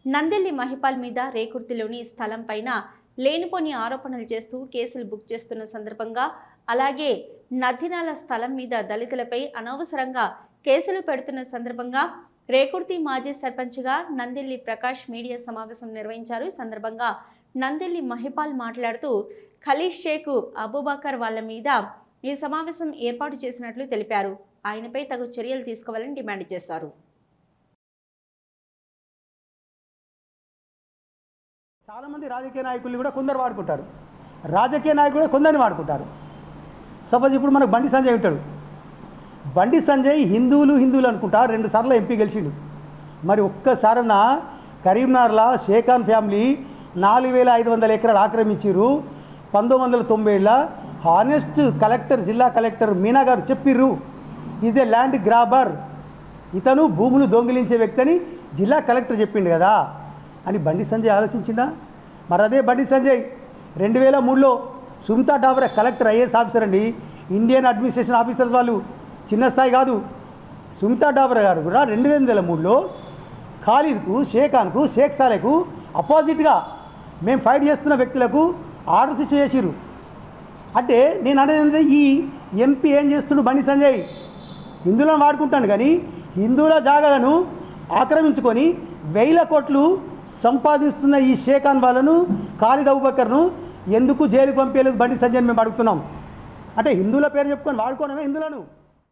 నందెల్లి మహిపాల్ మీద రేకుర్తిలోని స్థలం పైన లేనిపోని ఆరోపణలు చేస్తూ కేసులు బుక్ చేస్తున్న సందర్భంగా, అలాగే నదినాల స్థలం మీద దళితులపై అనవసరంగా కేసులు పెడుతున్న సందర్భంగా రేకుర్తి మాజీ సర్పంచ్గా నందెల్లి ప్రకాష్ మీడియా సమావేశం నిర్వహించారు. ఈ సందర్భంగా నందెల్లి మహిపాల్ మాట్లాడుతూ ఖలీల్ షేక్ అబూబకర్ వాళ్ళ మీద ఈ సమావేశం ఏర్పాటు చేసినట్లు తెలిపారు. ఆయనపై తగు చర్యలు తీసుకోవాలని డిమాండ్ చేశారు. చాలామంది రాజకీయ నాయకులు కూడా కొందరు వాడుకుంటారు, రాజకీయ నాయకులు కూడా కొందరిని వాడుకుంటారు. సపోజ్ ఇప్పుడు మనకు బండి సంజయ్ ఉంటాడు. బండి సంజయ్ హిందువులు అనుకుంటా 2 సార్లు ఎంపీ గెలిచిండు. మరి ఒక్కసారన్నా కరీంనగర్లో షేఖాన్ ఫ్యామిలీ 4500 ఎకరాలు ఆక్రమించారు. 1990లో హానెస్ట్ కలెక్టర్, జిల్లా కలెక్టర్ మీనా గారు చెప్పిర్రు, ఈజ్ ఏ ల్యాండ్ గ్రాబర్, ఇతను భూములు దొంగిలించే వ్యక్తి అని జిల్లా కలెక్టర్ చెప్పిండు కదా అని బండి సంజయ్ ఆలోచించిందా? మరి అదే బండి సంజయ్ 2003లో Sumita Dabra collector IAS officer అండి. ఇండియన్ అడ్మినిస్ట్రేషన్ ఆఫీసర్స్ వాళ్ళు చిన్న స్థాయి కాదు. సుమితా డాబరా గారు కూడా 2003లో ఖాళీద్కు, షేఖాన్కు, షేక్ సాలేకు అపోజిట్గా మేము ఫైట్ చేస్తున్న వ్యక్తులకు ఆర్డర్స్ చేసిరు. అంటే నేను అనేది ఈ ఎంపీ ఏం చేస్తుండు బండి సంజయ్, హిందువులను వాడుకుంటాను కానీ హిందువుల జాగాలను ఆక్రమించుకొని 1000 కోట్లు సంపాదిస్తున్న ఈ షేఖాన్ వాళ్ళను, ఖాలిద్ అబూబకర్ను ఎందుకు జైలుకు పంపేందుకు బండి సంజయ్ మేము అడుగుతున్నాం. అంటే హిందువుల పేరు చెప్పుకొని వాడుకోవడమే హిందువులను.